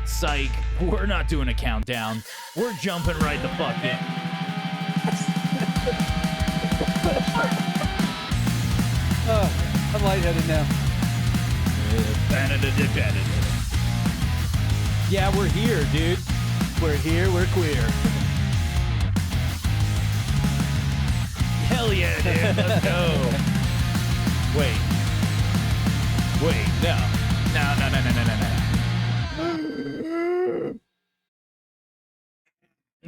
Psych, we're not doing a countdown. We're jumping right the fuck in. I'm lightheaded now. Yeah, we're here, dude. We're here, we're queer. Hell yeah, dude. Let's go. Wait, no.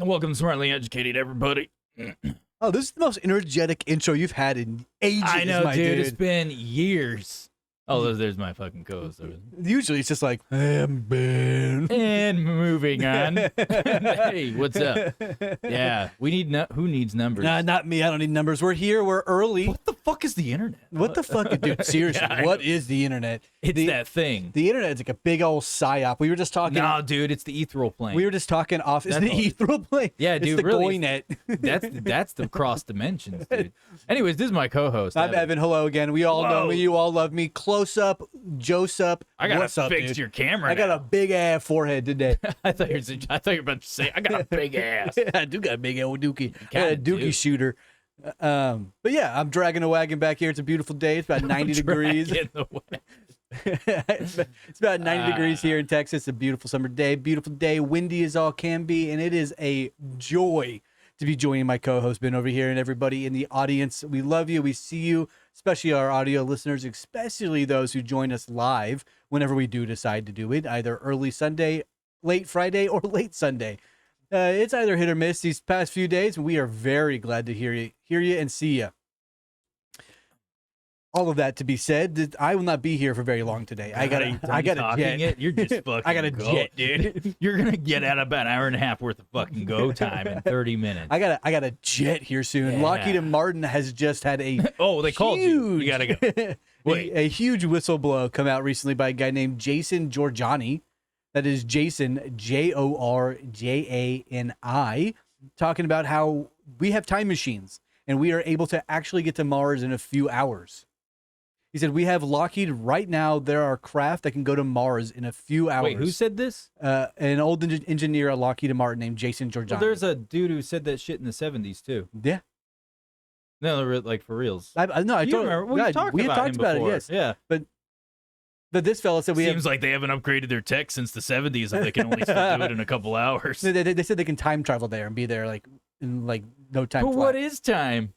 Welcome, Smartly Educated, everybody. Oh, this is the most energetic intro you've had in ages, I know, my dude. It's been years. Oh, there's my fucking co-host. Usually it's just like, I'm Ben. And moving on. Hey, what's up? Yeah, we need who needs numbers? Nah, not me. I don't need numbers. We're here. We're early. What the fuck is the internet? What the fuck? Dude, seriously, Yeah, what is the internet? It's that thing. The internet is like a big old psyop. We were just talking. No, dude, it's the ethereal plane. We were just talking off. It's That's the all- ethereal plane. Yeah, it's dude, the really, GoiNet. That's the cross dimensions, dude. Anyways, this is my co-host. I'm Evan. Hello again. We all know Whoa. me. You all love me. Close up, Joseph. I gotta What's up, fix dude? your camera. I got now. a big ass forehead today. I thought you were about to say I got a big ass. I do got a big old dookie. I got kinda a dookie do. shooter. But yeah, I'm dragging a wagon back here. It's a beautiful day. It's about 90 degrees. In the way. It's about 90 degrees here in Texas. A beautiful summer day. Beautiful day. Windy as all can be. And it is a joy to be joining my co-host Ben over here and everybody in the audience. We love you. We see you, especially our audio listeners, especially those who join us live whenever we do decide to do it, either early Sunday, late Friday, or late Sunday. It's either hit or miss these past few days, and we are very glad to hear you and see you. All of that to be said, that I will not be here for very long today. I got a jet. It. You're just fucking. I got a go. jet, dude. You're gonna get out about an hour and a half worth of fucking go time in 30 minutes. I got a jet here soon. Yeah. Lockheed Martin has just had a Oh, they called you. You gotta go. Wait. a huge whistleblow come out recently by a guy named Jason Giorgiani. That is Jason Jorjani, talking about how we have time machines and we are able to actually get to Mars in a few hours. He said, we have Lockheed right now. There are craft that can go to Mars in a few hours. Wait, who said this? An old engineer at Lockheed Martin named Jason Giorgiani. Well, there's a dude who said that shit in the 70s too. Yeah. No, like for reals. I no, I You told remember? We God, talked we had about talked him about before. it, yes. Yeah. But this fella said we Seems like they haven't upgraded their tech since the 70s and they can only still do it in a couple hours. they said they can time travel there and be there like in like no time But flat. what is time?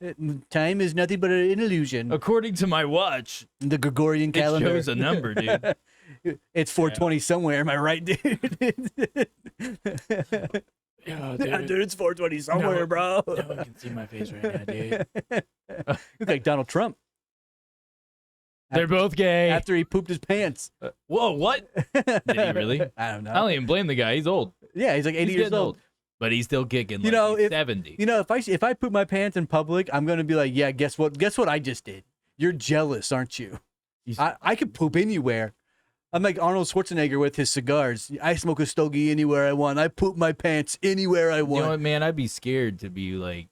Time is nothing but an illusion. According to my watch, The Gregorian it calendar. shows a number, dude. It's 420 somewhere. Am I right, dude? Yeah, Dude, it's 420 somewhere, No. bro. No one can see my face right now, dude. You look like Donald Trump They're both gay. after he pooped his pants. Whoa, what? Did he really? I don't know. I don't even blame the guy. He's old. Yeah, he's like 80 He's years getting old. But he's still kicking. You Like know, he's if- 70. You know, if I poop my pants in public, I'm gonna be like, yeah, guess what? Guess what I just did? You're jealous, aren't you? I could poop anywhere. I'm like Arnold Schwarzenegger with his cigars. I smoke a stogie anywhere I want. I poop my pants anywhere I You want. know what, man? I'd be scared to be like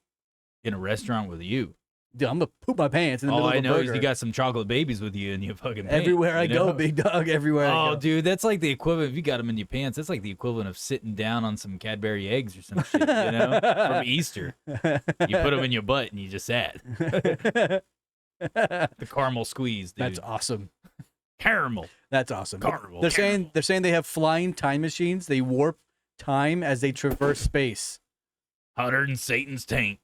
in a restaurant with you. Dude, I'm gonna poop my pants in the All middle I of a know is burger. you got some chocolate babies with you in your fucking pants, Everywhere I you go, know? big dog. Everywhere I Oh, go. dude, that's like the equivalent. If you got them in your pants, that's like the equivalent of sitting down on some Cadbury eggs or some shit, you know, from Easter. You put them in your butt and you just sat. The caramel squeeze, dude. That's awesome. Caramel. That's awesome. Caramel, They're caramel. saying they have flying time machines. They warp time as they traverse space. Hotter than Satan's taint.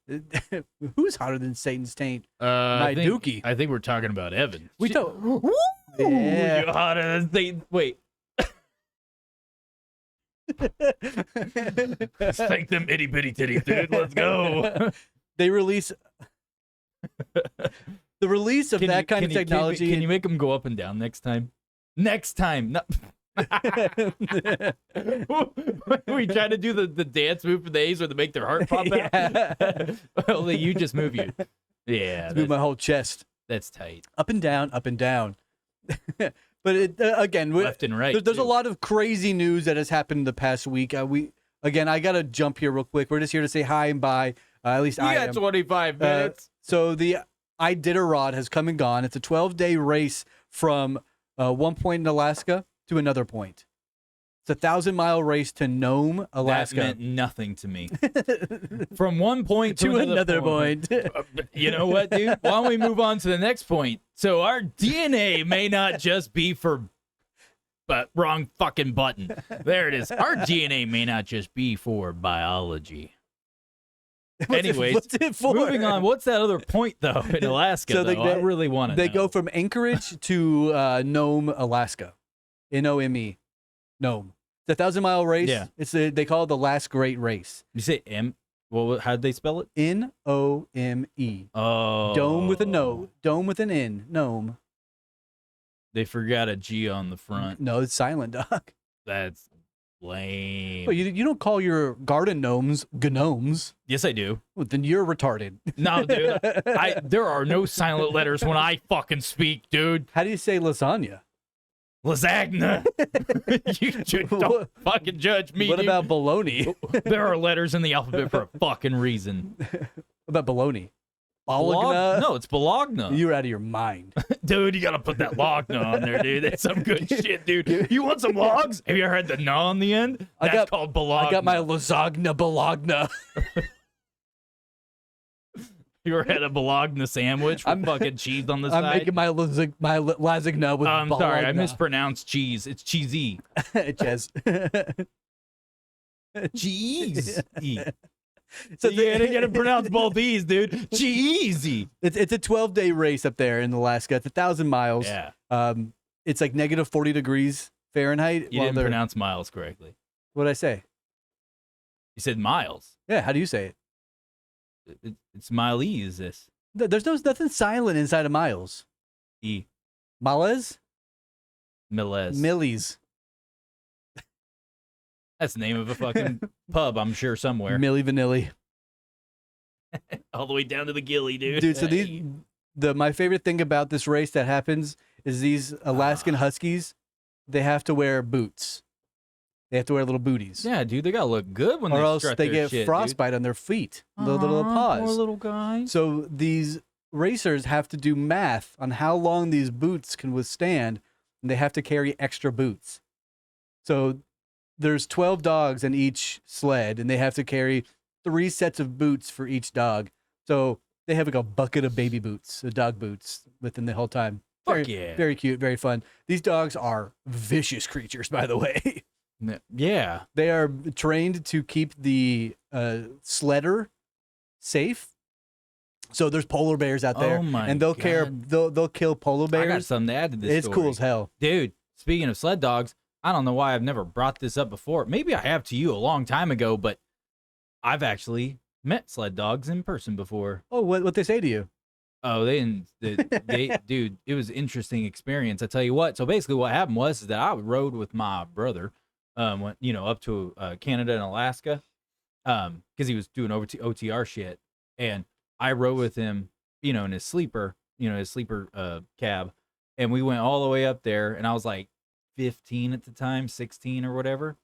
Who's hotter than Satan's taint? I think, Dookie. I think we're talking about Evan. We Shit. don't. Ooh, Yeah. you're hotter than Satan. Wait. Spank them itty bitty titties, dude. Let's go. They release the release of that kind of technology. Can you make them go up and down next time? Next time. No. We try to do the dance move for the A's where they make their heart pop out. Only you just move you. Yeah, move my whole chest that's tight. up and down, up and down. But again, Left and right. there's a too. lot of crazy news that has happened the past week. I gotta jump here real quick. We're just here to say hi and bye. At least You I got am. 25 minutes. So the Iditarod has come and gone. It's a 12-day race from one point in Alaska to another point. It's a 1,000-mile race to Nome, Alaska. That meant nothing to me. From one point to another point. You know what, dude? Why don't we move on to the next point? So our DNA may not just be for, but wrong fucking button. There it is. Our DNA may not just be for biology. Anyways, what's it for? moving on. What's that other point though in Alaska? So though? I really want to. They go from Anchorage to Nome, Alaska. Nome, Nome. It's a 1,000-mile race. Yeah. They call it the last great race. You say M? Well, how'd they spell it? Nome. Oh, Dome with a no. Dome with an N. Nome. They forgot a G on the front. No, it's silent, dog. That's lame. Well, you don't call your garden gnomes gnomes. Yes, I do. Well, then you're retarded. No, dude. There are no silent letters when I fucking speak, dude. How do you say lasagna? Lasagna. Don't fucking judge me. What dude. about bologna? There are letters in the alphabet for a fucking reason. What about bologna? No, it's Bologna. You're out of your mind. Dude, you gotta put that logna on there, dude. That's some good shit, dude. You want some logs? Have you ever had the na on the end? That's called Bologna. I got my lasagna bologna. You ever had a Bologna sandwich with fucking cheese on the I'm side? making my lasagna with I'm bologna. sorry, I mispronounced cheese. It's cheesy. Chaz. Cheese. So You gotta pronounce both these, dude. Cheesy. It's a 12-day race up there in Alaska. It's 1,000 miles. Yeah. It's like negative 40 degrees Fahrenheit. You didn't pronounce miles correctly. What'd I say? You said miles. Yeah, how do you say it? It's milese, this. There's nothing silent inside of miles. E. Miles? Miles. Millies. That's the name of a fucking pub, I'm sure, somewhere. Milli Vanilli. All the way down to the gilly, dude. Dude, so my favorite thing about this race that happens is these Alaskan Huskies, they have to wear boots. They have to wear little booties. Yeah, dude, they gotta look good when or they else strut they their get shit, frostbite on their feet, the little Aw, paws. Poor little guys. So these racers have to do math on how long these boots can withstand, and they have to carry extra boots. So there's 12 dogs in each sled, and they have to carry 3 sets of boots for each dog. So they have like a bucket of baby boots, dog boots, with them the whole time. Fuck Very, yeah. very cute, very fun. These dogs are vicious creatures, by the way. Yeah. They are trained to keep the sledder safe. So there's polar bears out there, Oh my and they'll God. they'll kill polar I got bears. something to add to this It's story. cool as hell. Dude, speaking of sled dogs, I don't know why I've never brought this up before. Maybe I have to you a long time ago, but I've actually met sled dogs in person before. Oh, what they say to you? Oh, they dude, it was an interesting experience. I tell you what. So basically what happened was that I rode with my brother, went, up to Canada and Alaska, because he was doing OTR shit. And I rode with him, in his sleeper, cab. And we went all the way up there, and I was like 15 at the time, 16 or whatever.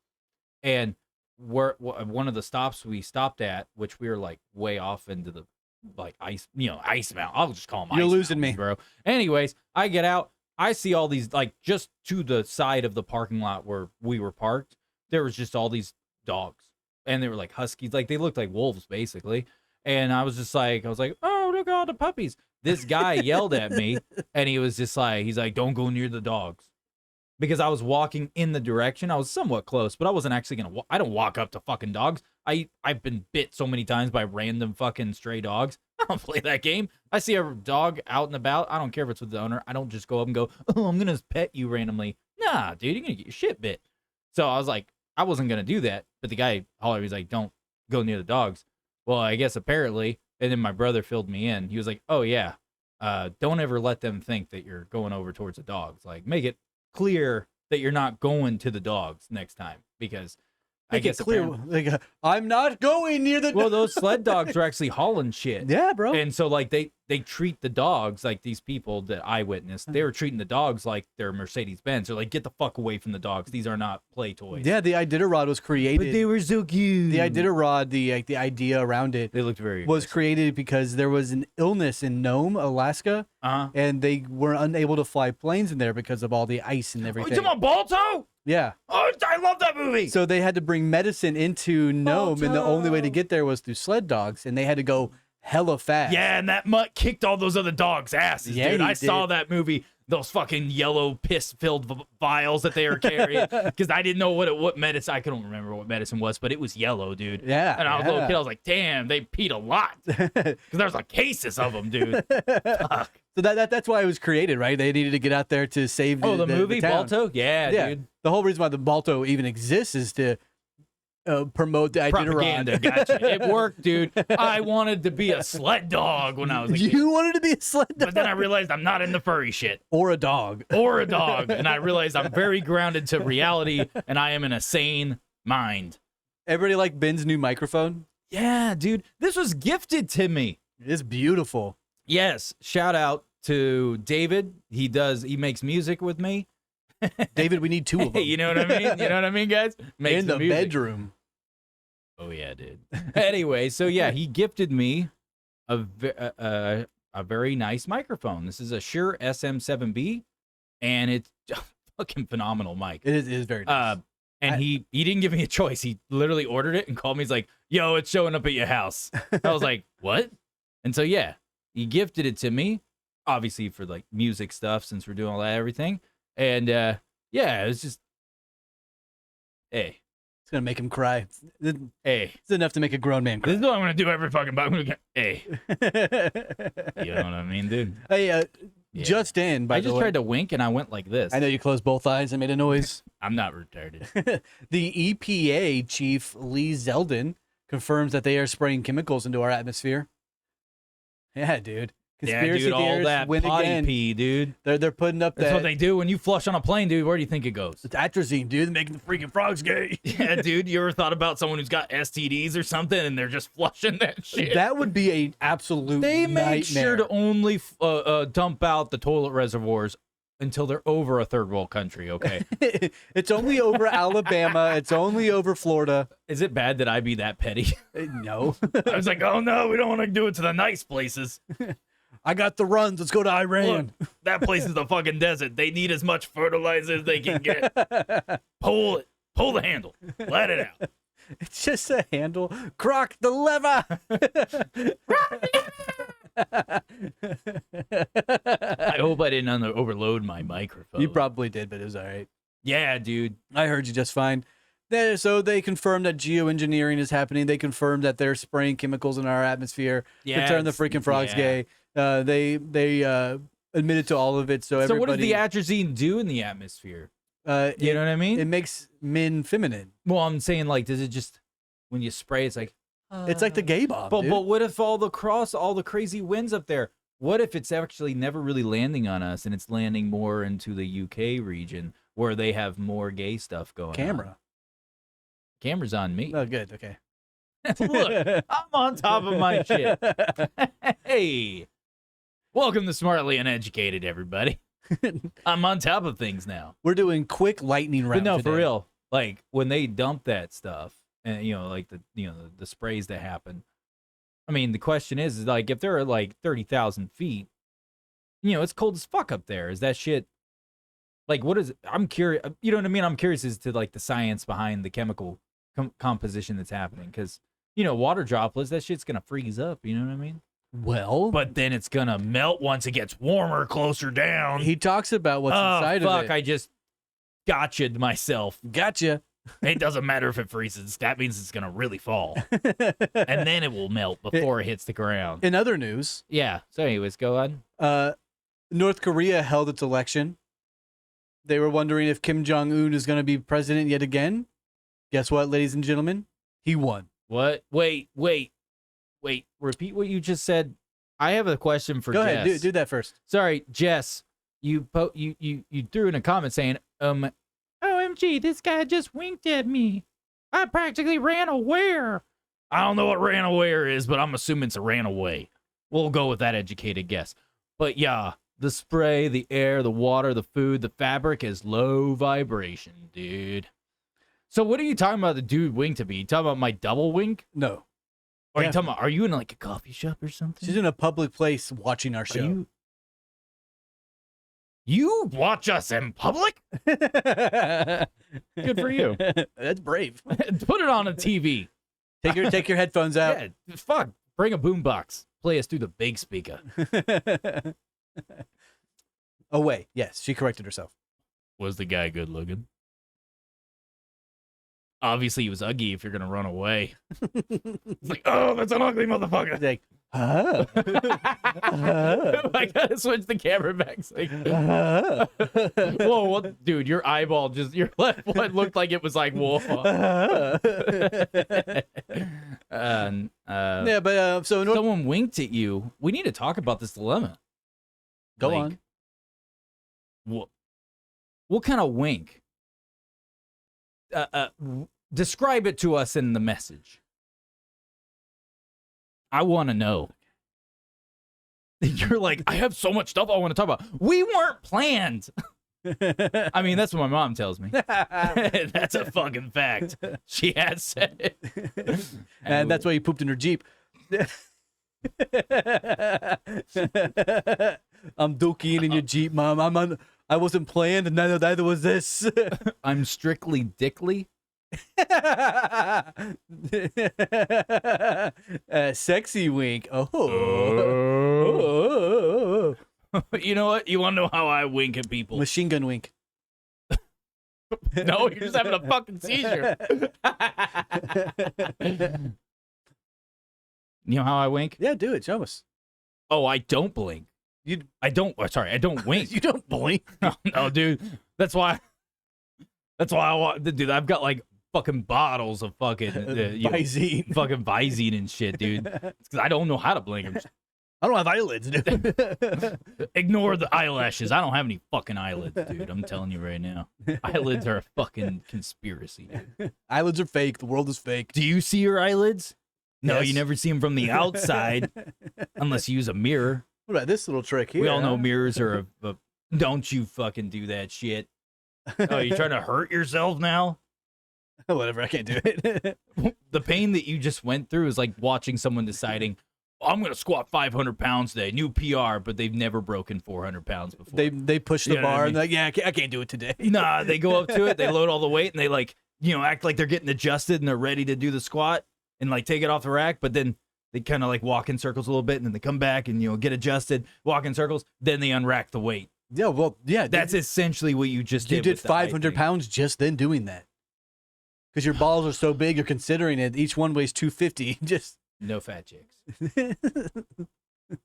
And one of the stops we stopped at, which we were like way off into the ice mountain. I'll just call them You're ice losing mountains, me, bro. Anyways, I get out. I see all these, just to the side of the parking lot where we were parked, there was just all these dogs. And they were like huskies. They looked like wolves, basically. And I was like, oh, look at all the puppies. This guy yelled at me, and he was just like, don't go near the dogs. Because I was walking in the direction. I was somewhat close, but I wasn't actually going to I don't walk up to fucking dogs. I've been bit so many times by random fucking stray dogs. I don't play that game. I see a dog out and about. I don't care if it's with the owner. I don't just go up and go, oh, I'm going to pet you randomly. Nah, dude, you're going to get your shit bit. So I was like, I wasn't going to do that. But the guy hollered, he's like, don't go near the dogs. Well, I guess apparently, and then my brother filled me in. He was like, oh, yeah, don't ever let them think that you're going over towards the dogs. Make it clear that you're not going to the dogs next time, because I guess clear. I'm not going near the. Well, those sled dogs are actually hauling shit. Yeah, bro. And so they treat the dogs, like these people that I witnessed, they were treating the dogs like they're Mercedes-Benz. They're like, get the fuck away from the dogs. These are not play toys. Yeah, the Iditarod was created. But they were so cute. The Iditarod, the idea around it, They looked very was aggressive. created because there was an illness in Nome, Alaska, and they were unable to fly planes in there because of all the ice and Oh, you everything. talking about Balto? Yeah. Oh, I love that movie. So they had to bring medicine into Nome, and the only way to get there was through sled dogs, and they had to go hella fast. Yeah, and that mutt kicked all those other dogs' asses, Yeah, dude. he I saw did. that movie. Those fucking yellow piss-filled vials that they were carrying, because I didn't know what medicine. I couldn't remember what medicine was, but it was yellow, dude. Yeah, And I was a little yeah. kid. I was like, damn, they peed a lot, because there's like cases of them, dude. Fuck. So that's why it was created, right? They needed to get out there to save The movie town. Balto, yeah, dude. The whole reason why the Balto even exists is to promote the Iditarod. Propaganda, gotcha. It worked, dude. I wanted to be a sled dog when I was a kid. You wanted to be a sled dog But then I realized I'm not into furry shit or a dog. or a dog. And I realized I'm very grounded to reality and I am in a sane mind. Everybody like Ben's new microphone. Yeah, dude. This was gifted to me. It's beautiful. Yes. Shout out to David. He makes music with me. David, we need two of them. You know what I mean? You know what I mean, guys? Makes in the music. bedroom. Oh, yeah, dude. Anyway, so yeah, he gifted me a very nice microphone. This is a Shure SM7B, and it's a fucking phenomenal mic. It is very nice. And he didn't give me a choice. He literally ordered it and called me. He's like, yo, it's showing up at your house. I was like, what? And so, yeah, he gifted it to me, obviously for like music stuff since we're doing all that, everything. And yeah, it was just, hey, It's going to make him cry. hey. It's enough to make a grown man This cry. is what I'm going to do every fucking hey. You know what I mean, dude? Hey, Yeah. just in, by I the just way. tried to wink and I went like this. I know you closed both eyes and made a noise. I'm not retarded. The EPA chief, Lee Zeldin, confirms that they are spraying chemicals into our atmosphere. Yeah, dude. Yeah, Conspiracy dude, all theorists that win potty again. pee, dude. They're putting up That's that what they do when you flush on a plane, dude. Where do you think it goes? it's atrazine, dude, making the freaking frogs gay. Yeah, dude. You ever thought about someone who's got STDs or something and they're just flushing that shit? That would be an absolute They nightmare. make sure to only dump out the toilet reservoirs until they're over a third world country, okay? It's only over Alabama. It's only over Florida. Is it bad that I be that petty? No. I was like, oh no, we don't want to do it to the nice places. I got the runs. Let's go to Iran. Look, that place is the fucking desert. They need as much fertilizer as they can get. Pull it. Pull the handle. Let it out. It's just a handle. Croc the lever. I hope I didn't overload my microphone. You probably did, but it was all right. Yeah, dude. I heard you just fine. So they confirmed that geoengineering is happening. They confirmed that they're spraying chemicals in our atmosphere Yeah, to turn the it's- freaking frogs yeah. gay. They admitted to all of it. So So everybody. what does the atrazine do in the atmosphere? You know what I mean? It makes men feminine. Well, I'm saying, like, does it just, when you spray, it's like, It's like the gay bomb. But dude. what if all the crazy winds up there? What if it's actually never really landing on us and it's landing more into the UK region where they have more gay stuff going on? Camera. Camera's on me. Oh, good. Okay. Look, I'm on top of my shit. Hey, welcome to Smartly Uneducated, everybody. I'm on top of things now. We're doing quick lightning round. But no, today. for real. Like when they dump that stuff, and like the sprays that happen. I mean, the question is like if they're at like 30,000 feet, it's cold as fuck up there. Is that shit? Like, what is it? I'm curious. You know what I mean? I'm curious as to like the science behind the chemical composition that's happening because water droplets, that shit's gonna freeze up. You know what I mean? Well, But then it's gonna melt once it gets warmer, closer down. he talks about what's Oh inside fuck! of it. I just gotcha'd myself. Gotcha. It doesn't matter if it freezes. That means it's gonna really fall, and then it will melt before it hits the ground. In other news, Yeah. So, anyways, go on. North Korea held its election. They were wondering if Kim Jong-un is going to be president yet again. Guess what, ladies and gentlemen? He won. What? Wait. Repeat what you just said. I have a question for Go Jess. ahead, do that first. Sorry, Jess. You threw in a comment saying, OMG, this guy just winked at me. I practically ran away. I don't know what ran away is, but I'm assuming it's a ran away. We'll go with that educated guess. But yeah, the spray, the air, the water, the food, the fabric is low vibration, dude. So what are you talking about the dude winked at me? You talking about my double wink? No, Or Yeah. you talking about, are you in like a coffee shop or something? she's in a public place watching our Are show. you You watch us in public? Good for you. That's brave. Put it on a TV. Take your headphones out. Yeah, fuck. Bring a boombox. Play us through the big speaker. Oh wait, yes, she corrected herself. Was the guy good looking? Obviously, he was ugly if you're going to run away. It's like, oh, that's an ugly motherfucker. Like, huh? I gotta switch the camera back. It's like, whoa, what, dude? Your eyeball just your left one looked like it was like, whoa. Yeah, but so someone winked at you. We need to talk about this dilemma. Go Like, on. What kind of wink? Describe it to us in the message. I want to know. You're like, I have so much stuff I want to talk about. We weren't planned. I mean, that's what my mom tells me. That's a fucking fact. She has said it. And that's why you pooped in her Jeep. I'm dookie in your Jeep, Mom. I wasn't planned, and neither was this. I'm strictly dickly. Sexy wink. Oh. You know what? You want to know how I wink at people? Machine gun wink. No, you're just having a fucking seizure. You know how I wink? Yeah, do it. Show us. Oh, I don't blink. I don't wink. You don't blink. No, dude. That's why I want, dude. I've got like fucking bottles of fucking Visine. fucking Visine and shit, dude. It's because I don't know how to blink. I don't have eyelids, dude. Ignore the eyelashes. I don't have any fucking eyelids, dude. I'm telling you right now. Eyelids are a fucking conspiracy, dude. Eyelids are fake. The world is fake. Do you see your eyelids? No, Yes. you never see them from the outside unless you use a mirror. What about this little trick here? We all know huh? mirrors are a don't you fucking do that shit. Oh, you trying to hurt yourself now? Whatever, I can't do it. The pain that you just went through is like watching someone deciding, I'm going to squat 500 pounds today, new PR, but they've never broken 400 pounds before. They push the You know what I bar and mean? they're like, yeah, I can't do it today. Nah, they go up to it, they load all the weight, and they like, act like they're getting adjusted and they're ready to do the squat and like take it off the rack, but then they kind of like walk in circles a little bit and then they come back and, get adjusted, walk in circles, then they unrack the weight. Yeah, well, yeah. That's essentially what you just did. You did with the eye 500 thing. pounds just then doing that. Because your balls are so big, you're considering it. Each one weighs 250. Just No fat chicks.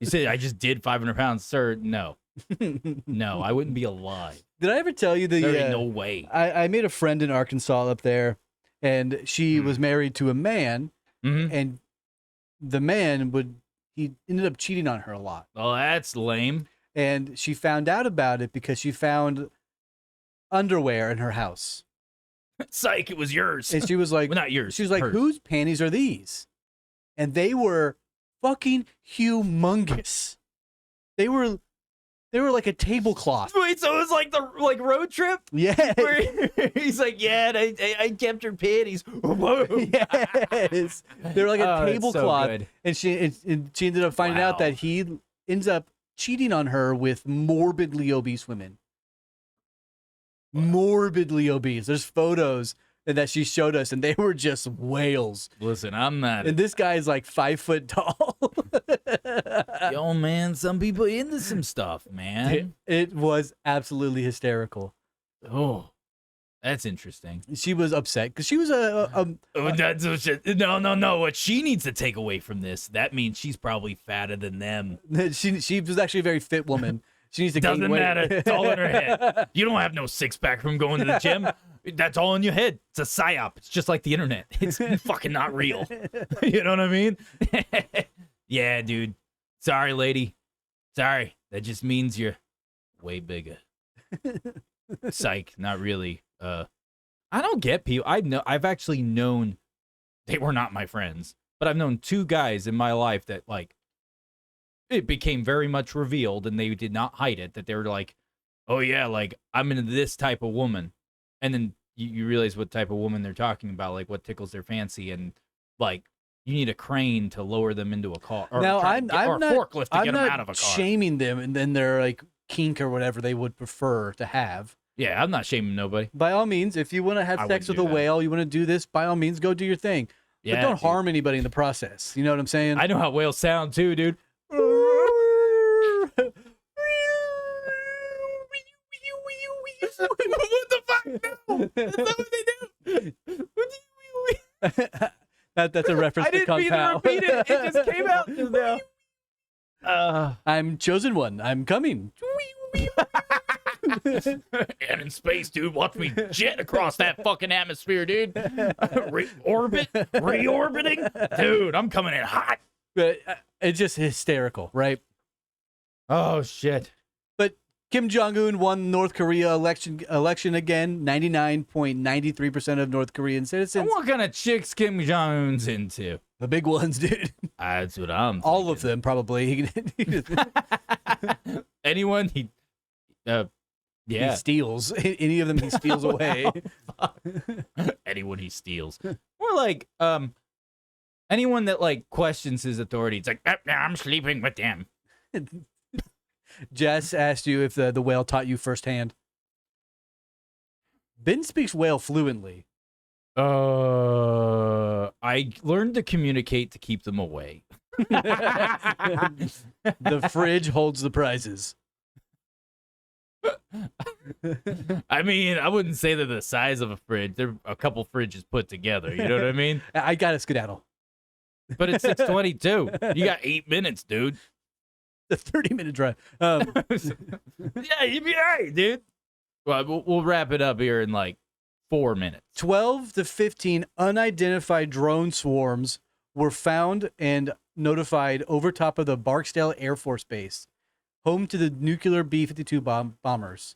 You said I just did 500 pounds, sir. No, I wouldn't be alive. Did I ever tell you There ain't no way. I made a friend in Arkansas up there, and she was married to a man, Mm-hmm. and the man he ended up cheating on her a lot. Well, that's lame. And she found out about it because she found underwear in her house. Psych, it was yours. And she was like, Well, not yours. she was like, hers. whose panties are these? And they were fucking humongous. They were like a tablecloth. Wait, so it was like the road trip? Yeah. Where he's like, yeah, and I kept her panties. Whoa. Yes. They were like a Oh, that's so tablecloth. good. And she ended up finding out Wow. that he ends up cheating on her with morbidly obese women. Morbidly obese. There's photos that she showed us, and they were just whales. Listen, I'm not. And this guy is like 5 foot tall. Yo, man, some people into some stuff, man. It was absolutely hysterical. Oh, that's interesting. She was upset because she was Oh, that's no. What she needs to take away from this, that means she's probably fatter than them. she was actually a very fit woman. She needs to gain Doesn't weight. matter. It's all in her head. You don't have no six pack from going to the gym. That's all in your head. It's a psyop. It's just like the internet. It's fucking not real. You know what I mean? Yeah, dude. Sorry, lady. Sorry. That just means you're way bigger. Psych. Not really. I don't get people. I've actually known, they were not my friends, but I've known two guys in my life that like, it became very much revealed and they did not hide it, that they were like, oh yeah, like I'm into this type of woman. And then you realize what type of woman they're talking about, like what tickles their fancy, and like you need a crane to lower them into a car. Or Now or a forklift to get them out of a car. shaming them, and then they're like kink or whatever they would prefer to have. Yeah, I'm not shaming nobody. By all means, if you want to have I sex with wouldn't a do that. whale, you want to do this, by all means, go do your thing. Yeah, but don't dude. harm anybody in the process. You know what I'm saying? I know how whales sound too, dude. What the fuck? No, that's not what they do. That's a reference I to didn't Kung mean to Pao. repeat it. It just came out just now. I'm chosen one. I'm coming. And in space, dude, watch me jet across that fucking atmosphere, dude. Reorbiting, dude. I'm coming in hot. But it's just hysterical, right? Oh shit. But Kim Jong-un won North Korea election again. 99.93% of North Korean And citizens. what kind of chicks Kim Jong Un's into? The big ones, dude. That's what I'm. All of thinking. them, probably. Anyone he, yeah. He steals. Any of them he steals away. Anyone he steals, or like anyone that like questions his authority. It's like I'm sleeping with them. Jess asked you if the whale taught you firsthand. Ben speaks whale fluently. I learned to communicate to keep them away. The fridge holds the prizes. I mean, I wouldn't say they're the size of a fridge. They're a couple fridges put together. You know what I mean? I got a skedaddle. But it's 6:22. You got 8 minutes, dude. The 30-minute drive. Yeah, you'd be all right, dude. Well, we'll wrap it up here in like 4 minutes. 12 to 15 unidentified drone swarms were found and notified over top of the Barksdale Air Force Base, home to the nuclear B-52 bombers.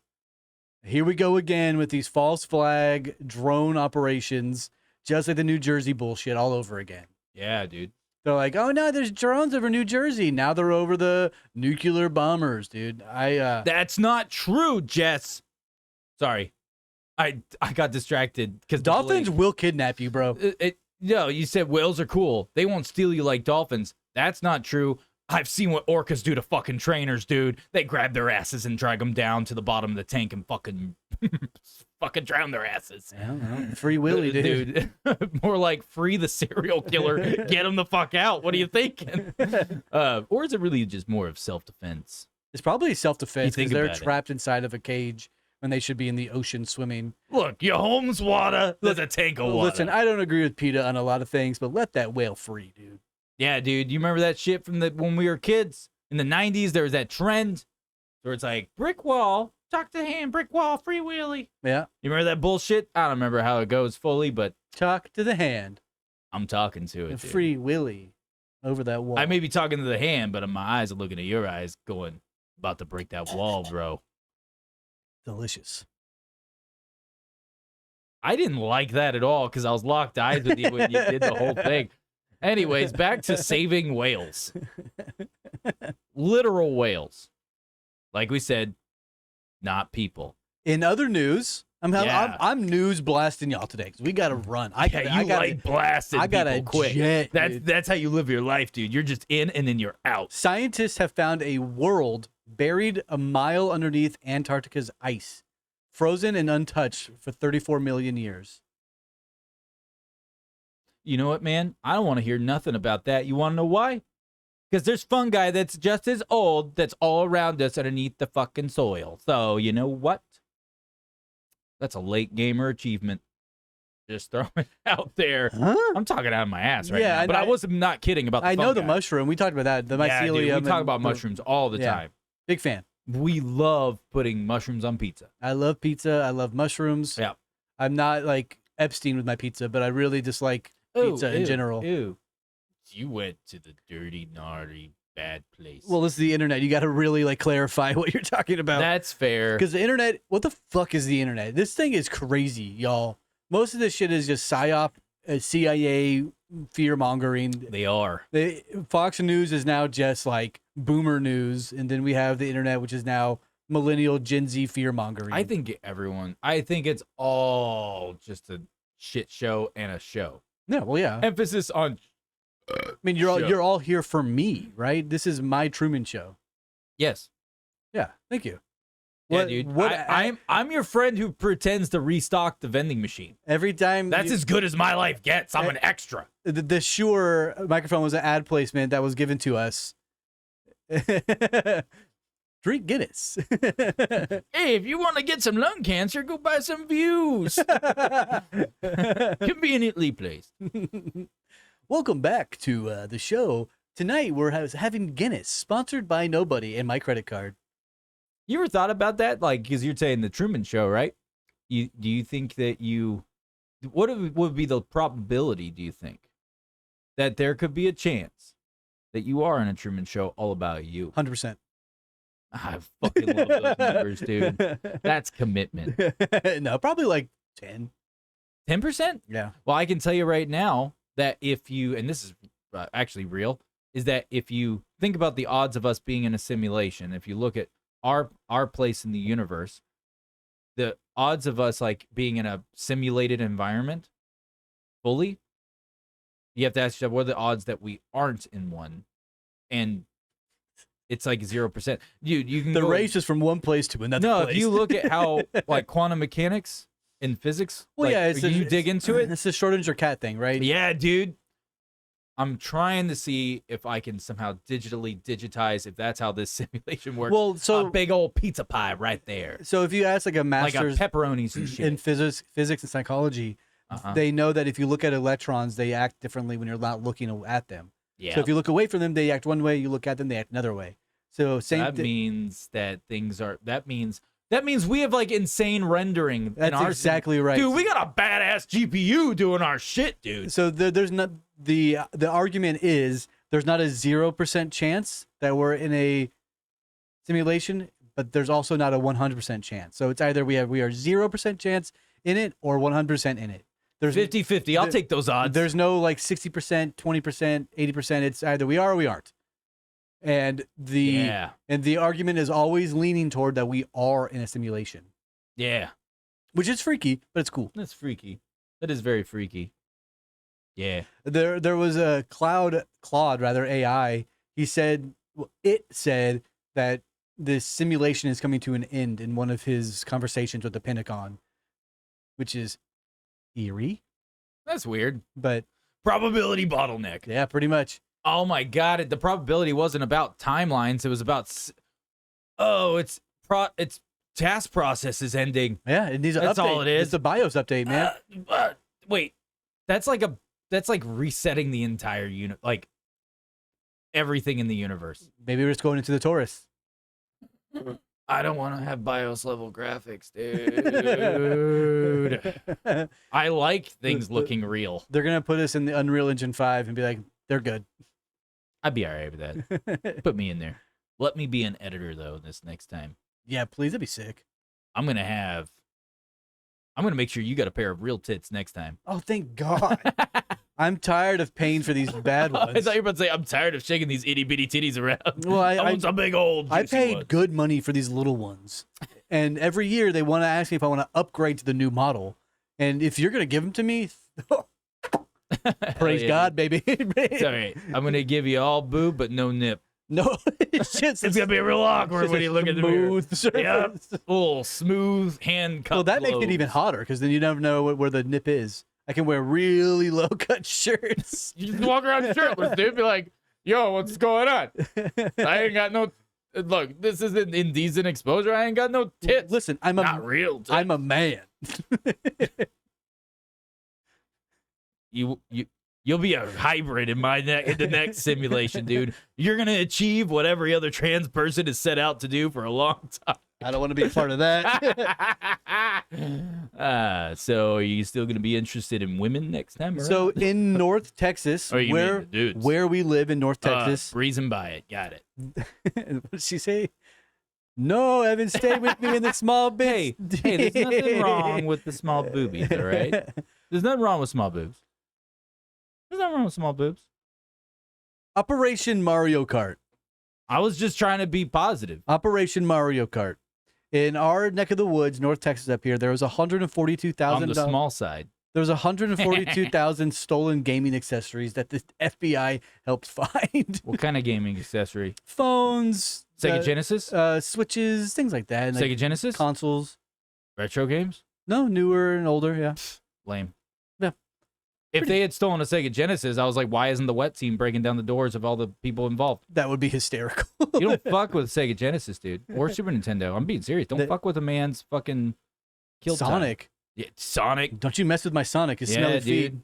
Here we go again with these false flag drone operations, just like the New Jersey bullshit all over again. Yeah, dude. They're like, oh no, there's drones over New Jersey. Now they're over the nuclear bombers, dude. That's not true, Jess. Sorry. I got distracted because Dolphins will kidnap you, bro. No, you said whales are cool. They won't steal you like dolphins. That's not true. I've seen what orcas do to fucking trainers, dude. They grab their asses and drag them down to the bottom of the tank and fucking drown their asses. I don't know. Free Willy, dude. More like free the serial killer. Get him the fuck out. What are you thinking? Or is it really just more of self-defense? It's probably self-defense You think because they're about it. trapped inside of a cage when they should be in the ocean swimming. Look, your home's water. There's a tank of water. Listen, I don't agree with PETA on a lot of things, but let that whale free, dude. Yeah, dude. You remember that shit from when we were kids? In the 90s, there was that trend where it's like, brick wall, talk to hand, brick wall, free wheelie. Yeah. You remember that bullshit? I don't remember how it goes fully, but Talk to the hand. I'm talking to it. And Dude. Free Willy over that wall. I may be talking to the hand, but my eyes are looking at your eyes going, about to break that wall, bro. Delicious. I didn't like that at all because I was locked eyes with you when you did the whole thing. Anyways, back to saving whales. Literal whales. Like we said, not people. In other news, Yeah. I'm news blasting y'all today because we got to run. I You like blasting I got people quick. jet, dude. That's how you live your life, dude. You're just in and then you're out. Scientists have found a world buried a mile underneath Antarctica's ice, frozen and untouched for 34 million years. You know what, man? I don't want to hear nothing about that. You want to know why? Because there's fungi that's just as old that's all around us underneath the fucking soil. So, you know what? That's a late gamer achievement. Just throwing it out there. Huh? I'm talking out of my ass right Yeah, now. I But know- I was not kidding about the I know the fungi. mushroom. We talked about that. The Yeah, dude, mycelium. we talk and about the- mushrooms all the yeah. time. Big fan. We love putting mushrooms on pizza. I love pizza. I love mushrooms. Yeah. I'm not like Epstein with my pizza, but I really dislike pizza in general. Ew. You went to the dirty, naughty, bad place. Well, this is the internet. You got to really like clarify what you're talking about. that's fair. Because the internet, what the fuck is the internet? This thing is crazy, y'all. Most of this shit is just psyop, CIA fear mongering. They are. Fox News is now just like boomer news, and then we have the internet, which is now millennial Gen Z fear mongering. I think it's all just a shit show and a show. Yeah, well, yeah. Emphasis on. I mean, show. you're all here for me, right? This is my Truman Show. Yes. Yeah, thank you. Yeah, dude. I'm your friend who pretends to restock the vending machine. Every time That's as good as my life gets. I'm an extra. the Shure microphone was an ad placement that was given to us. Drink Guinness. Hey, if you want to get some lung cancer, go buy some views. Conveniently placed. Welcome back to the show. Tonight we're having Guinness, sponsored by nobody, and my credit card. You ever thought about that? Like, because you're saying the Truman Show, right? Do you think that what would be the probability, do you think, that there could be a chance that you are in a Truman Show all about you? 100%. I fucking love those numbers, dude. That's commitment. No, probably like 10. 10%? Yeah. Well, I can tell you right now that if you, and this is actually real, is that if you think about the odds of us being in a simulation, if you look at our place in the universe, the odds of us like being in a simulated environment fully, you have to ask yourself, what are the odds that we aren't in one? And it's like 0%. Dude, you can the race is from one place to another No, place. if you look at how like quantum mechanics in physics, well, like, yeah, you dig into it. It's the Schrodinger cat thing, right? Yeah, dude. I'm trying to see if I can somehow digitize if that's how this simulation works. Well, so a big old pizza pie right there, so if you ask like a master's like a pepperonis and shit. in physics and psychology, they know that if you look at electrons, they act differently when you're not looking at them. Yeah. So if you look away from them, they act one way. You look at them, they act another way. So that means that things are. That means we have like insane rendering. That's in our exactly right, dude. We got a badass GPU doing our shit, dude. So there's not the argument is there's not a 0% chance that we're in a simulation, but there's also not a 100% chance. So it's either we are 0% chance in it or 100% in it. There's 50-50. I'll take those odds. There's no like 60%, 20%, 80%. It's either we are or we aren't. And the argument is always leaning toward that we are in a simulation. Yeah. Which is freaky, but it's cool. That's freaky. That is very freaky. Yeah. There was a Claude AI. It said that this simulation is coming to an end in one of his conversations with the Pentagon, which is eerie. That's weird. But probability bottleneck. Yeah, pretty much. Oh my God! The probability wasn't about timelines. It was about, it's task process is ending. Yeah, it needs an update. That's all it is. It's a BIOS update, man. Wait, that's like resetting the entire unit, like everything in the universe. Maybe we're just going into the Taurus. I don't want to have BIOS level graphics, dude. I like things looking real. They're gonna put us in the Unreal Engine 5 and be like, they're good. I'd be all right with that. Put me in there. Let me be an editor though this next time. Yeah, please. That'd be sick. I'm gonna make sure you got a pair of real tits next time. Oh, thank God. I'm tired of paying for these bad ones. I thought you were about to say I'm tired of shaking these itty bitty titties around. Well, I want some big old. I paid ones. good money for these little ones, and every year they want to ask me if I want to upgrade to the new model. And if you're gonna give them to me, praise God, baby. It's all right. I'm gonna give you all boob, but no nip. No, it's gonna be real awkward when you look at the mirror. Yeah, full smooth hand cut. Well, that makes it even hotter because then you never know where the nip is. I can wear really low cut shirts. You just walk around shirtless, dude. Be like, yo, what's going on? I ain't got no. Look, this isn't indecent exposure. I ain't got no tits. Listen, not real tits. I'm a man. You'll be a hybrid in the next simulation, dude. You're gonna achieve what every other trans person has set out to do for a long time. I don't want to be a part of that. So are you still gonna be interested in women next time around? So in North Texas, where we live in North Texas, breezing by it. Got it. What did she say? No, Evan, stay with me in the small bit. Hey, there's nothing wrong with the small boobies, all right? There's nothing wrong with small boobs. There's nothing wrong with small boobs. Operation Mario Kart. I was just trying to be positive. Operation Mario Kart. In our neck of the woods, North Texas up here, there was $142,000. On the small side. There's 142,000 stolen gaming accessories that the FBI helped find. What kind of gaming accessory? Phones, Sega Genesis? switches, things like that. Sega Genesis? Consoles. Retro games? No, newer and older. Yeah. Lame. Yeah. If they had stolen a Sega Genesis, I was like, why isn't the wet team breaking down the doors of all the people involved? That would be hysterical. You don't fuck with Sega Genesis, dude, or Super Nintendo. I'm being serious. Don't fuck with a man's fucking kill time. Sonic. Yeah, Sonic. Don't you mess with my Sonic. His Yeah, smelly dude. feet.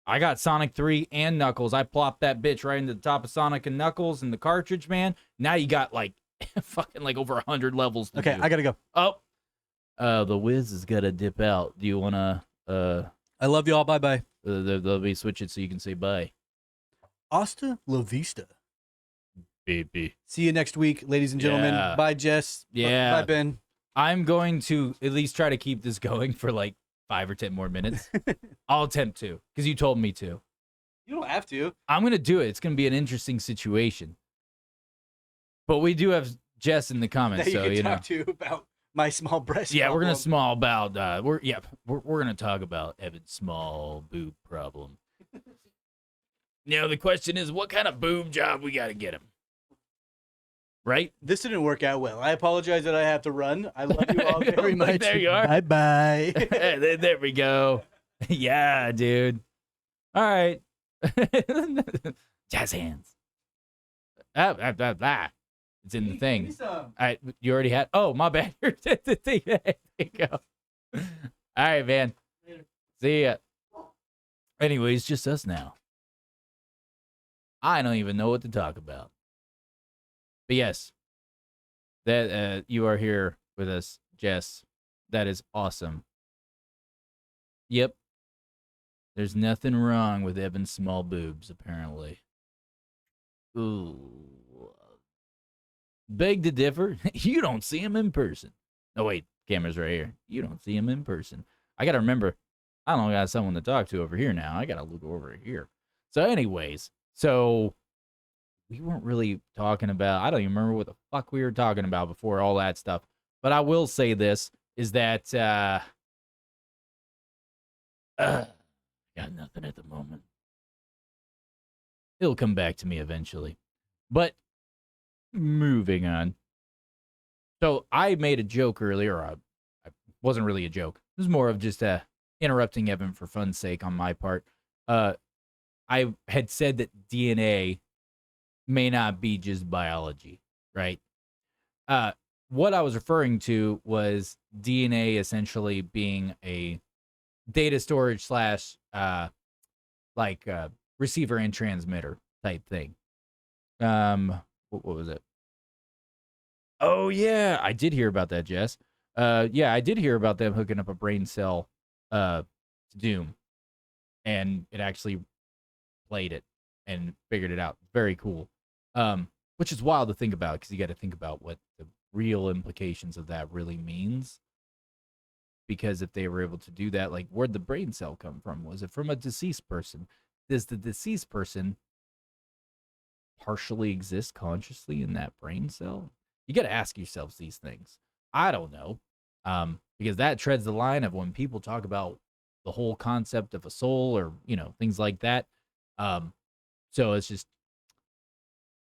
I got Sonic 3 and Knuckles. I plopped that bitch right into the top of Sonic and Knuckles and the cartridge, man. Now you got like fucking like over 100 levels to Okay, do. I gotta go. Oh. The Wiz has got to dip out. Do you want to I love you all. Bye bye. let me switch it so you can say bye. Hasta la vista. Baby. See you next week, ladies and gentlemen. Yeah. Bye, Jess. Yeah. Bye, Ben. I'm going to at least try to keep this going for like 5 or 10 more minutes. I'll attempt to, because you told me to. You don't have to. I'm going to do it. It's going to be an interesting situation. But we do have Jess in the comments, That you so can you know. talk to about my small breast. Yeah, we're gonna problem. small about we're gonna talk about Evan's small boob problem. Now the question is, what kind of boob job we got to get him? Right? This didn't work out well. I apologize that I have to run. I love you all very Like, much. there you are. Bye bye. there we go. Yeah, dude. All right. Jazz hands. It's in the thing. You already had. Oh, my bad. There you go. All right, man. See ya. Anyway, it's just us now. I don't even know what to talk about. But yes, that you are here with us, Jess. That is awesome. Yep. There's nothing wrong with Evan's small boobs, apparently. Ooh. Beg to differ. You don't see him in person. Oh, wait. Camera's right here. You don't see him in person. I got to remember, I don't got someone to talk to over here now. I got to look over here. So anyways, we weren't really talking about, I don't even remember what the fuck we were talking about before all that stuff. But I will say this, is that, got nothing at the moment. It'll come back to me eventually. But moving on. So I made a joke earlier. It wasn't really a joke. It was more of just interrupting Evan for fun's sake on my part. I had said that DNA may not be just biology, right? What I was referring to was DNA essentially being a data storage slash receiver and transmitter type thing. What was it? Oh yeah, I did hear about that, Jess. Yeah, I did hear about them hooking up a brain cell to Doom, and it actually played it and figured it out. Very cool. Which is wild to think about, because you got to think about what the real implications of that really means. Because if they were able to do that, like, where'd the brain cell come from? Was it from a deceased person? Does the deceased person partially exist consciously in that brain cell? You got to ask yourselves these things. I don't know. Because that treads the line of when people talk about the whole concept of a soul, or, things like that. So it's just,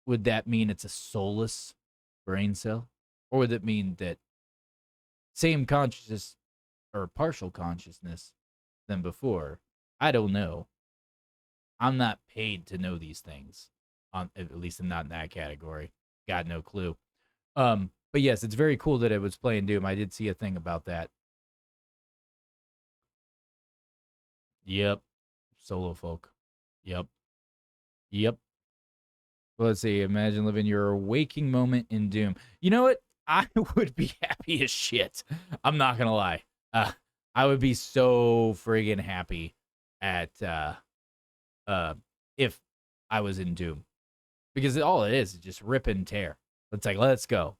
would that mean it's a soulless brain cell? Or would it mean that same consciousness or partial consciousness than before? I don't know. I'm not paid to know these things. At least I'm not in that category. Got no clue. But yes, it's very cool that it was playing Doom. I did see a thing about that. Yep. Solo folk. Yep. Well, let's see. Imagine living your waking moment in Doom. You know what? I would be happy as shit. I'm not gonna lie. I would be so friggin' happy at if I was in Doom, because all it is just rip and tear. It's like, let's go,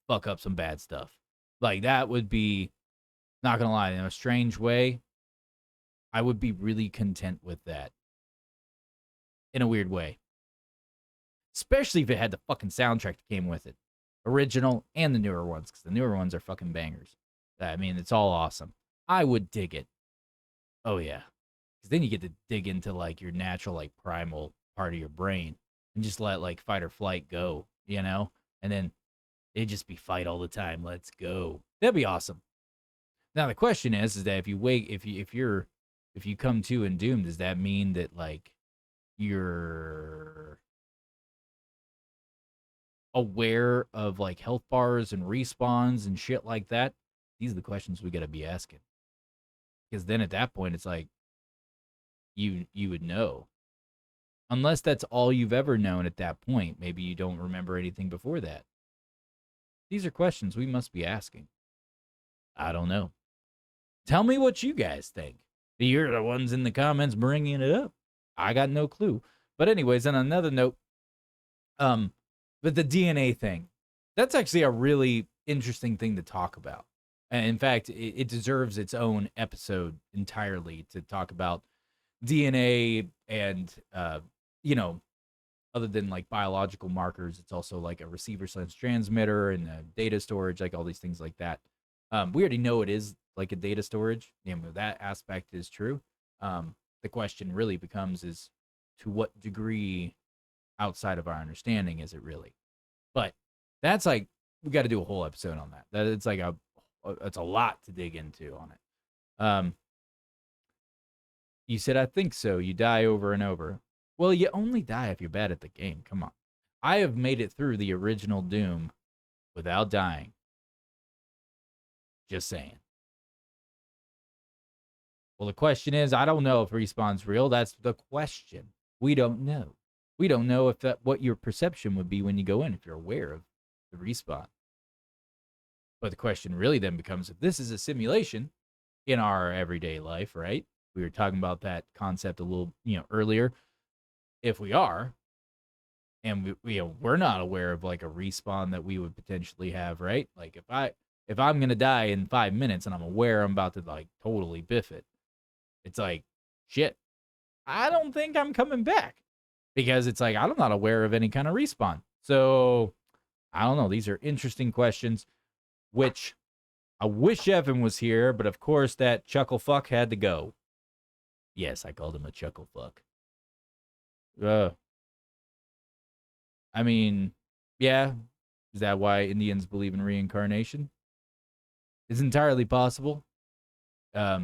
fuck up some bad stuff. Like, that would be, not gonna lie, in a strange way, I would be really content with that. In a weird way. Especially if it had the fucking soundtrack that came with it. Original and the newer ones, because the newer ones are fucking bangers. I mean, it's all awesome. I would dig it. Oh yeah, because then you get to dig into like your natural, like primal part of your brain, and just let like fight or flight go, and then it'd just be fight all the time. Let's go. That'd be awesome. Now the question is that if you come to and Doom, does that mean that like you're aware of like health bars and respawns and shit like that? These are the questions we gotta be asking. Because then at that point it's like you would know. Unless that's all you've ever known at that point. Maybe you don't remember anything before that. These are questions we must be asking. I don't know. Tell me what you guys think. You're the ones in the comments bringing it up. I got no clue. But anyways, on another note, but the DNA thing, that's actually a really interesting thing to talk about. And in fact, it deserves its own episode entirely to talk about DNA and, other than like biological markers, it's also like a receiver slash transmitter and data storage, like all these things like that. We already know it is like a data storage. That aspect is true. The question really becomes is to what degree outside of our understanding is it really? But that's like we got to do a whole episode on that. That it's like it's a lot to dig into on it. You said I think so. You die over and over. Well, you only die if you're bad at the game. Come on. I have made it through the original Doom without dying. Just saying. Well, the question is, I don't know if respawn's real. That's the question. We don't know. We don't know if what your perception would be when you go in, if you're aware of the respawn. But the question really then becomes, if this is a simulation in our everyday life, right? We were talking about that concept a little, earlier. If we are, and we're not aware of like a respawn that we would potentially have, right? Like if I'm gonna die in 5 minutes and I'm aware I'm about to like totally biff it, it's like shit. I don't think I'm coming back because it's like I'm not aware of any kind of respawn. So I don't know. These are interesting questions, which I wish Evan was here, but of course that chuckle fuck had to go. Yes, I called him a chuckle fuck. I mean, yeah. Is that why Indians believe in reincarnation? It's entirely possible. I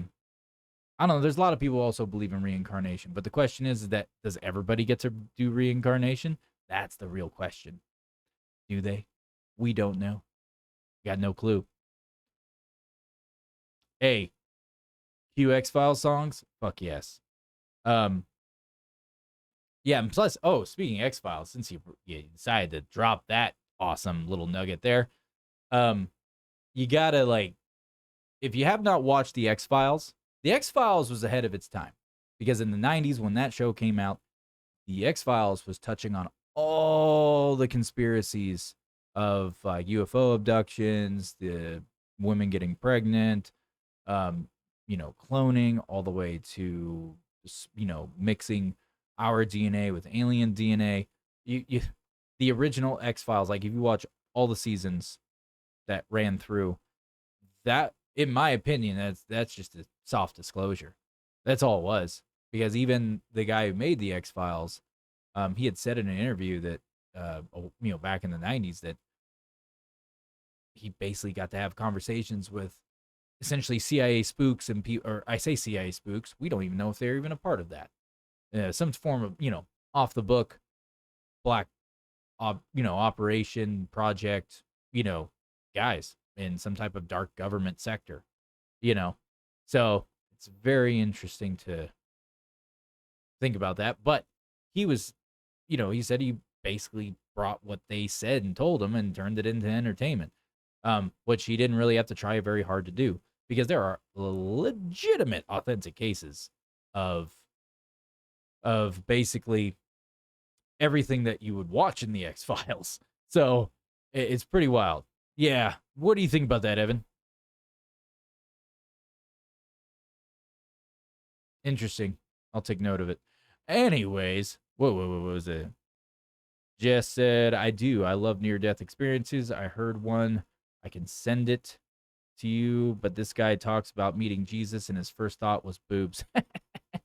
don't know. There's a lot of people also believe in reincarnation, but the question is that does everybody get to do reincarnation? That's the real question. Do they? We don't know. Got no clue. Hey, QX Files songs? Fuck yes. Yeah, and plus, speaking of X Files, since you decided to drop that awesome little nugget there, you gotta like, if you have not watched the X Files was ahead of its time because in the '90s when that show came out, the X Files was touching on all the conspiracies of UFO abductions, the women getting pregnant, cloning, all the way to mixing our DNA with alien DNA. The original X Files, like if you watch all the seasons that ran through, that in my opinion, that's just a soft disclosure. That's all it was. Because even the guy who made the X Files, he had said in an interview that back in the '90s that he basically got to have conversations with essentially CIA spooks and people, or I say CIA spooks, we don't even know if they're even a part of that. Some form of, off the book, black, operation, project, guys in some type of dark government sector, So it's very interesting to think about that. But he was, he said he basically brought what they said and told him and turned it into entertainment, which he didn't really have to try very hard to do because there are legitimate, authentic cases of basically everything that you would watch in the X Files. So it's pretty wild. Yeah. What do you think about that, Evan? Interesting. I'll take note of it. Anyways, what was it? Jess said, I do. I love near-death experiences. I heard one. I can send it to you, but this guy talks about meeting Jesus, and his first thought was boobs.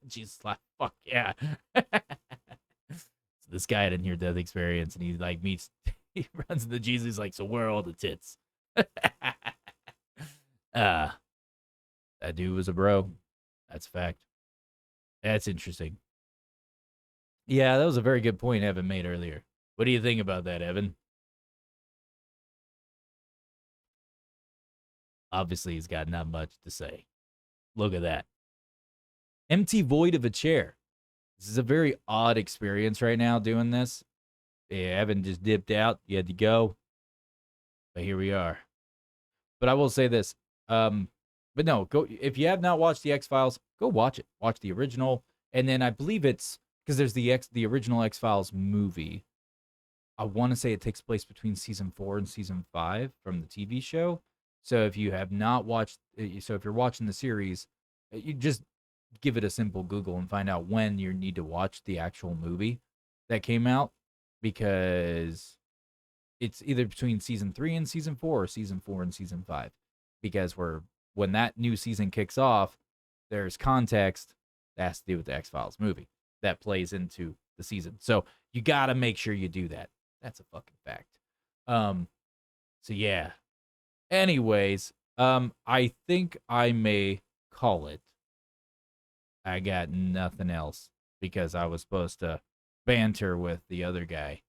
Jesus, like, fuck yeah. So this guy had a near-death experience, and he like meets, he runs into Jesus. He's like, so where are all the tits? That dude was a bro. That's a fact. That's interesting. Yeah, that was a very good point Evan made earlier. What do you think about that, Evan? Obviously, he's got not much to say. Look at that. Empty void of a chair. This is a very odd experience right now doing this. Yeah, Evan just dipped out. You had to go. But here we are. But I will say this. But no, go if you have not watched the X-Files, go watch it. Watch the original. And then I believe it's because there's the original X-Files movie. I want to say it takes place between season 4 and season 5 from the TV show. So if you have not watched, so if you're watching the series, you just give it a simple Google and find out when you need to watch the actual movie that came out, because it's either between season 3 and season 4 or season 4 and season 5. Because when that new season kicks off, there's context that has to do with the X-Files movie that plays into the season. So you got to make sure you do that. That's a fucking fact. So yeah. Anyways, I think I may call it. I got nothing else because I was supposed to banter with the other guy,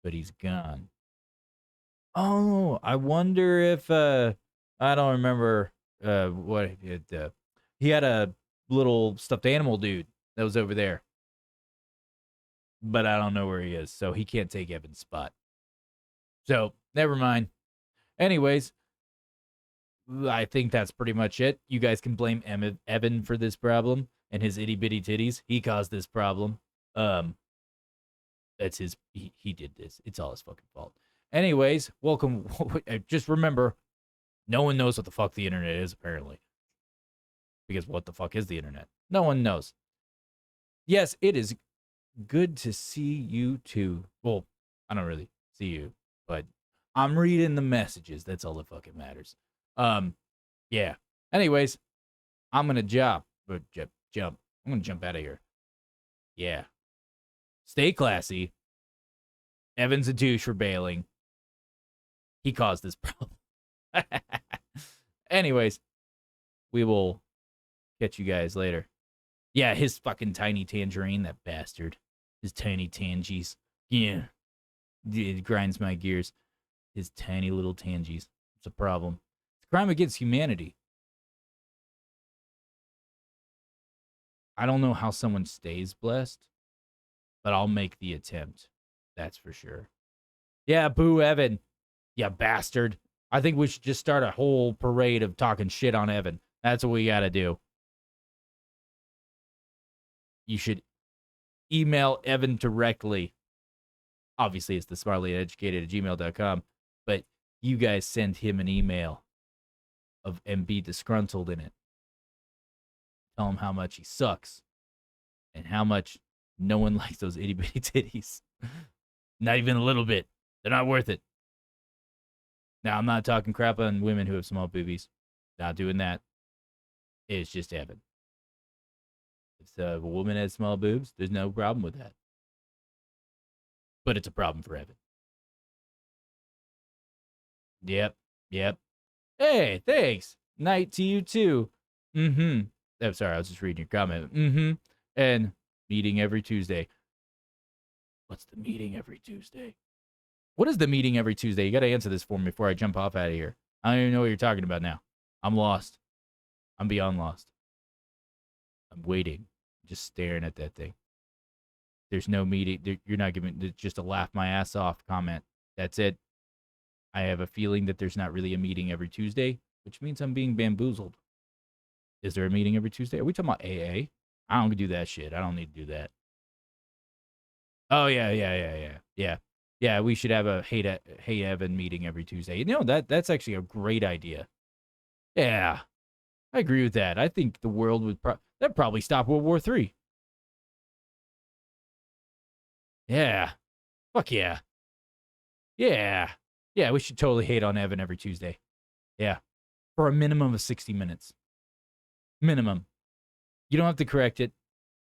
but he's gone. Oh, I wonder if I don't remember what it he had a little stuffed animal dude that was over there. But I don't know where he is, so he can't take Evan's spot. So, never mind. Anyways, I think that's pretty much it. You guys can blame Evan for this problem and his itty bitty titties. He caused this problem. That's his. He did this. It's all his fucking fault. Anyways, welcome. Just remember, no one knows what the fuck the internet is, apparently. Because what the fuck is the internet? No one knows. Yes, it is good to see you too. Well, I don't really see you, but I'm reading the messages. That's all that fucking matters. Yeah. Anyways, I'm gonna jump. I'm gonna jump out of here. Yeah. Stay classy. Evan's a douche for bailing. He caused this problem. Anyways, we will catch you guys later. Yeah, his fucking tiny tangerine, that bastard. His tiny tangies. Yeah. It grinds my gears. His tiny little tangies. It's a problem. It's a crime against humanity. I don't know how someone stays blessed, but I'll make the attempt. That's for sure. Yeah, boo Evan. You bastard. I think we should just start a whole parade of talking shit on Evan. That's what we gotta do. You should email Evan directly. Obviously, it's the smartlyeducated@gmail.com, but you guys send him an email and be disgruntled in it. Tell him how much he sucks and how much no one likes those itty bitty titties. Not even a little bit. They're not worth it. Now, I'm not talking crap on women who have small boobies. Not doing that. It's just Evan. If a woman has small boobs, there's no problem with that. But it's a problem for Evan. Yep. Hey, thanks. Night to you too. I'm sorry, I was just reading your comment. And meeting every Tuesday. What's the meeting every Tuesday? What is the meeting every Tuesday? You got to answer this for me before I jump off out of here. I don't even know what you're talking about now. I'm lost. I'm beyond lost. I'm waiting. Just staring at that thing. There's no meeting. You're not giving just a laugh my ass off comment. That's it. I have a feeling that there's not really a meeting every Tuesday, which means I'm being bamboozled. Is there a meeting every Tuesday? Are we talking about AA? I don't do that shit. I don't need to do that. Oh, yeah. Yeah, we should have a Hey Evan meeting every Tuesday. You know, that's actually a great idea. Yeah, I agree with that. I think the world would that'd probably stop World War III. Yeah. Fuck yeah. Yeah. Yeah, we should totally hate on Evan every Tuesday. Yeah. for a minimum of 60 minutes. Minimum. You don't have to correct it.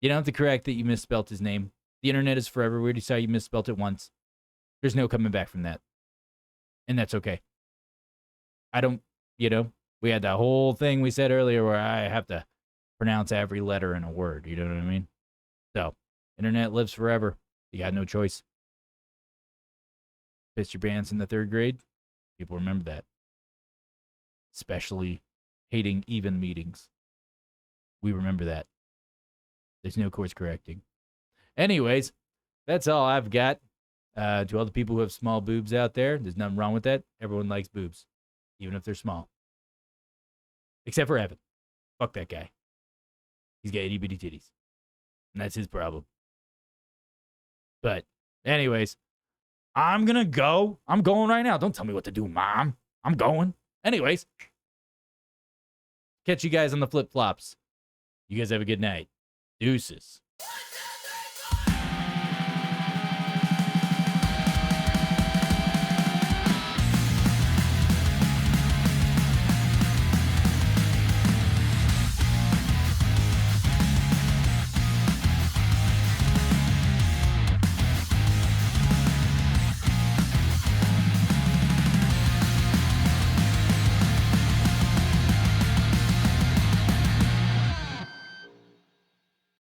You don't have to correct that you misspelt his name. The internet is forever. We already saw you misspelt it once. There's no coming back from that. And that's okay. I don't, we had that whole thing we said earlier where I have to pronounce every letter in a word. You know what I mean? So, internet lives forever. You got no choice. Pissed your pants in the 3rd grade? People remember that. Especially hating even meetings. We remember that. There's no course correcting. Anyways, that's all I've got. To all the people who have small boobs out there, there's nothing wrong with that. Everyone likes boobs, even if they're small. Except for Evan. Fuck that guy. He's got itty bitty titties. And that's his problem. But, anyways, I'm gonna go. I'm going right now. Don't tell me what to do, Mom. I'm going. Anyways, catch you guys on the flip flops. You guys have a good night. Deuces.